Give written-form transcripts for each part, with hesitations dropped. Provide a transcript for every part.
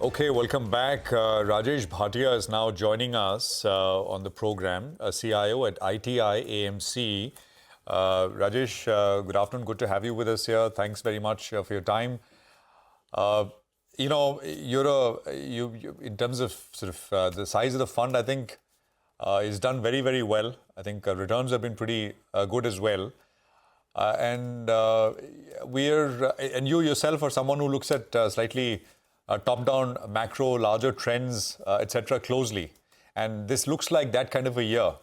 Okay, welcome back. Rajesh Bhatia is now joining us on the program, a CIO at ITI AMC. Rajesh, good afternoon. Good to have you with us here. Thanks very much for your time. You in terms of sort of the size of the fund, I think is done very, very well. I think returns have been pretty good as well. And you yourself are someone who looks at slightly top-down macro, larger trends, etc. closely. And this looks like that kind of a year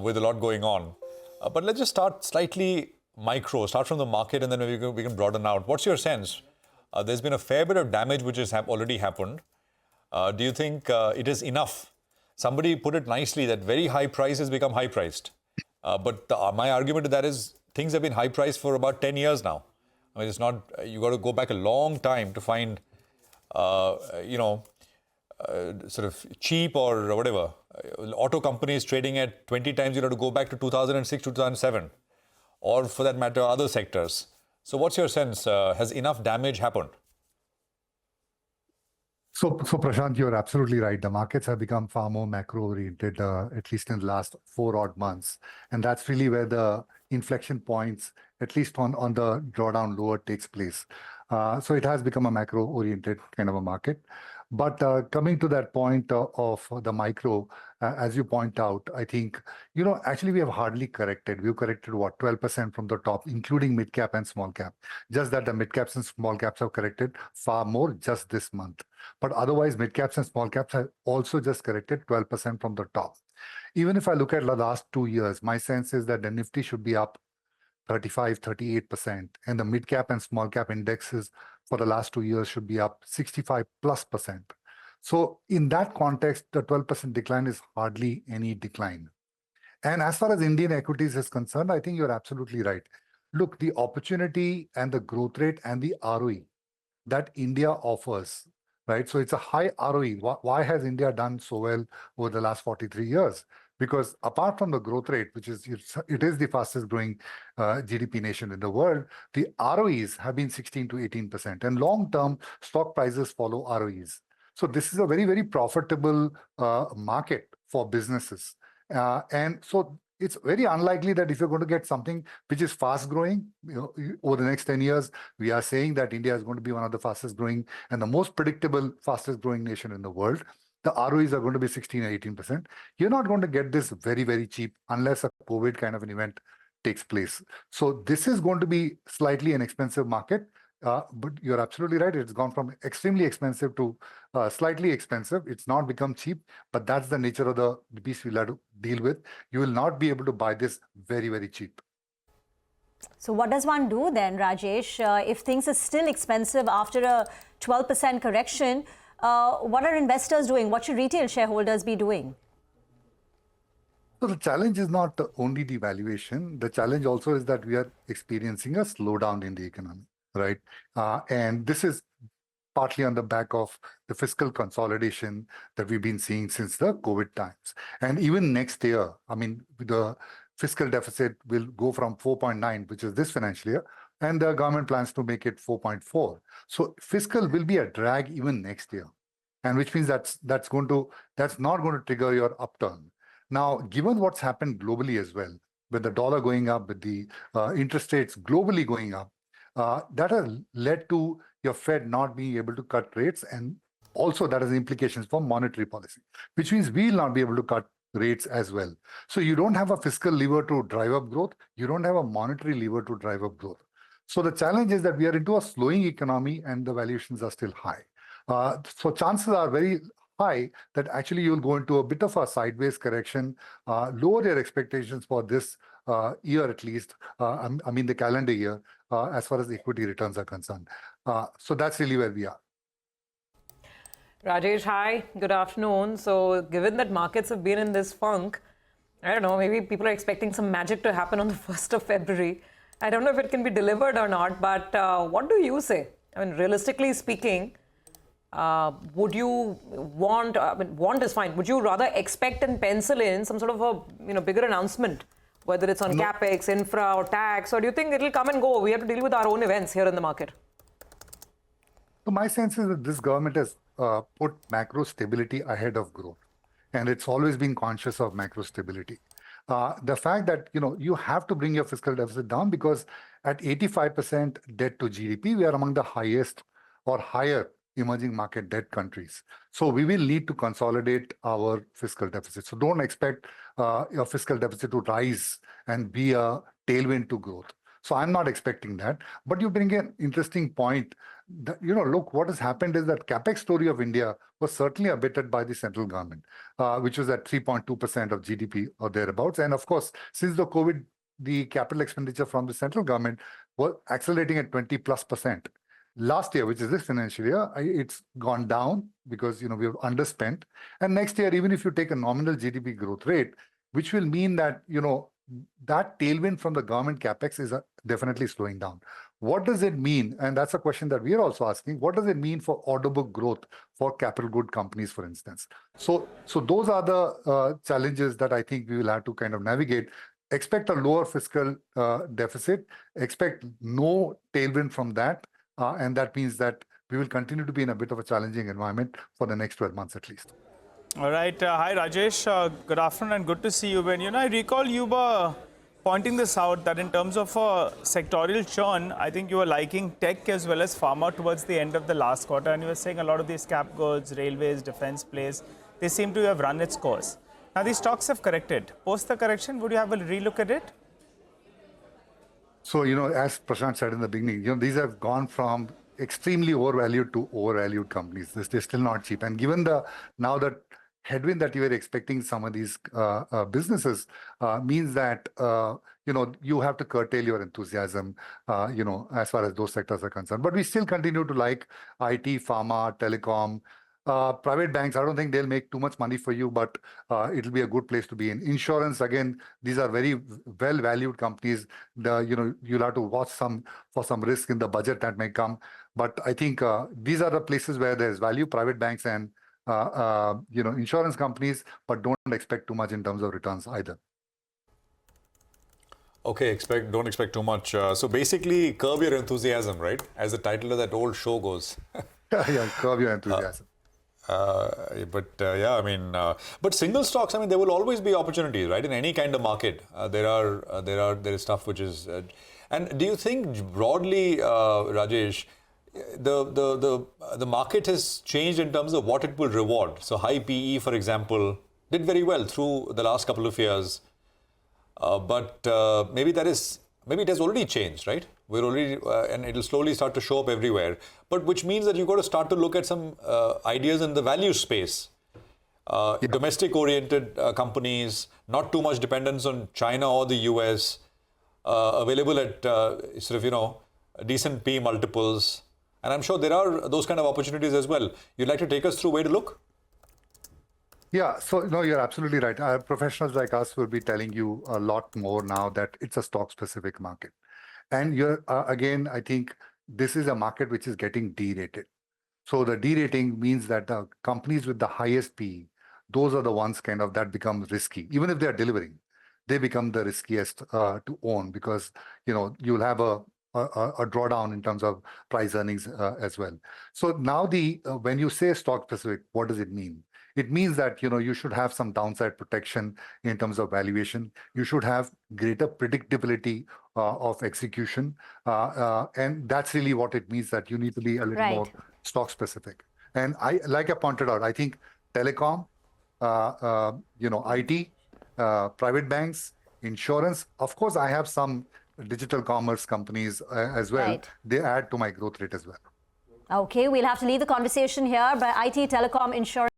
with a lot going on. But let's just start slightly micro, start from the market, and then we can broaden out. What's your sense? There's been a fair bit of damage which has already happened. Do you think it is enough? Somebody put it nicely that very high prices become high-priced. But my argument to that is things have been high-priced for about 10 years now. I mean, it's not, you got to go back a long time to find sort of cheap or whatever. Auto companies trading at 20 times, you have to go back to 2006, 2007, or for that matter, other sectors. So what's your sense? Has enough damage happened? So Prashant, you're absolutely right. The markets have become far more macro-oriented, at least in the last 4 odd months. And that's really where the inflection points, at least on the drawdown lower, takes place. So it has become a macro-oriented kind of a market. But coming to that point of the micro, as you point out, I think, actually we have hardly corrected. We've corrected, 12% from the top, including mid-cap and small cap. Just that the mid-caps and small caps have corrected far more just this month. But otherwise, mid-caps and small caps have also just corrected 12% from the top. Even if I look at the last 2 years, my sense is that the Nifty should be up 35, 38%, and the mid-cap and small-cap indexes for the last 2 years should be up 65+%. So in that context, the 12% decline is hardly any decline. And as far as Indian equities is concerned, I think you're absolutely right. Look, the opportunity and the growth rate and the ROE that India offers, right? So it's a high ROE. Why has India done so well over the last 43 years? Because apart from the growth rate, which is it is the fastest growing GDP nation in the world, the ROEs have been 16 to 18%, and long-term stock prices follow ROEs. So this is a very, very profitable market for businesses. And so it's very unlikely that if you're going to get something which is fast growing, over the next 10 years, we are saying that India is going to be one of the fastest growing and the most predictable, fastest growing nation in the world. The ROEs are going to be 16 or 18%. You're not going to get this very, very cheap unless a COVID kind of an event takes place. So this is going to be slightly an expensive market, but you're absolutely right. It's gone from extremely expensive to slightly expensive. It's not become cheap, but that's the nature of the beast we'll have to deal with. You will not be able to buy this very, very cheap. So what does one do then, Rajesh, if things are still expensive after a 12% correction? What are investors doing? What should retail shareholders be doing? So the challenge is not only the valuation. The challenge also is that we are experiencing a slowdown in the economy, right? And this is partly on the back of the fiscal consolidation that we've been seeing since the COVID times. And even next year, I mean, the fiscal deficit will go from 4.9, which is this financial year, and the government plans to make it 4.4. So fiscal will be a drag even next year, and which means that's not going to trigger your upturn. Now, given what's happened globally as well, with the dollar going up, with the interest rates globally going up, that has led to your Fed not being able to cut rates, and also that has implications for monetary policy, which means we'll not be able to cut rates as well. So you don't have a fiscal lever to drive up growth. You don't have a monetary lever to drive up growth. So the challenge is that we are into a slowing economy and the valuations are still high. So chances are very high that actually you'll go into a bit of a sideways correction, lower your expectations for this year at least, I mean the calendar year, as far as equity returns are concerned. So that's really where we are. Rajesh, hi, good afternoon. So given that markets have been in this funk, I don't know, maybe people are expecting some magic to happen on the 1st of February. I don't know if it can be delivered or not, but what do you say? I mean, realistically speaking, would you want, want is fine, would you rather expect and pencil in some sort of a bigger announcement, whether it's on capex, infra or tax, or do you think it'll come and go? We have to deal with our own events here in the market. So my sense is that this government has put macro stability ahead of growth. And it's always been conscious of macro stability. The fact that, you have to bring your fiscal deficit down because at 85% debt to GDP, we are among the highest or higher emerging market debt countries. So we will need to consolidate our fiscal deficit. So don't expect your fiscal deficit to rise and be a tailwind to growth. So I'm not expecting that. But you bring an interesting point that, look, what has happened is that capex story of India was certainly abetted by the central government, which was at 3.2% of GDP or thereabouts. And of course, since the COVID, the capital expenditure from the central government was accelerating at 20+%. Last year, which is this financial year, it's gone down because, we've underspent. And next year, even if you take a nominal GDP growth rate, which will mean that, that tailwind from the government capex is definitely slowing down. What does it mean? And that's a question that we are also asking. What does it mean for order book growth for capital good companies, for instance? So those are the challenges that I think we will have to kind of navigate. Expect a lower fiscal deficit. Expect no tailwind from that. And that means that we will continue to be in a bit of a challenging environment for the next 12 months at least. All right. Hi, Rajesh. Good afternoon and good to see you. When I recall you were pointing this out that in terms of sectorial churn, I think you were liking tech as well as pharma towards the end of the last quarter. And you were saying a lot of these cap goods, railways, defense plays, they seem to have run its course. Now, these stocks have corrected. Post the correction, would you have a relook at it? So, as Prashant said in the beginning, these have gone from extremely overvalued to overvalued companies. They're still not cheap. And given the headwind that you were expecting some of these businesses means that, you have to curtail your enthusiasm, as far as those sectors are concerned. But we still continue to like IT, pharma, telecom. Private banks, I don't think they'll make too much money for you, but it'll be a good place to be in. Insurance, again, these are very well-valued companies. You'll have to watch for some risk in the budget that may come. But I think these are the places where there's value, private banks and insurance companies, but don't expect too much in terms of returns either. Okay, don't expect too much. So basically, curb your enthusiasm, right? As the title of that old show goes. Yeah, curb your enthusiasm. But single stocks, there will always be opportunities, right? In any kind of market, there is stuff which is. And do you think broadly, Rajesh, the market has changed in terms of what it will reward? So high PE, for example, did very well through the last couple of years, but maybe it has already changed, right? We're already, and it'll slowly start to show up everywhere. But which means that you've got to start to look at some ideas in the value space. Domestic-oriented companies, not too much dependence on China or the US, available at decent P multiples. And I'm sure there are those kind of opportunities as well. You'd like to take us through where to look? Yeah, so no, you're absolutely right. Professionals like us will be telling you a lot more now that it's a stock-specific market. And again, I think this is a market which is getting derated. So the derating means that the companies with the highest PE, those are the ones that become risky. Even if they're delivering, they become the riskiest to own because, you'll have a drawdown in terms of price earnings as well. So now when you say stock-specific, what does it mean? It means that, you should have some downside protection in terms of valuation. You should have greater predictability of execution. And that's really what it means, that you need to be a little more stock specific. And like I pointed out, I think telecom, IT, private banks, insurance. Of course, I have some digital commerce companies as well. Right. They add to my growth rate as well. Okay, we'll have to leave the conversation here, but IT, telecom, insurance.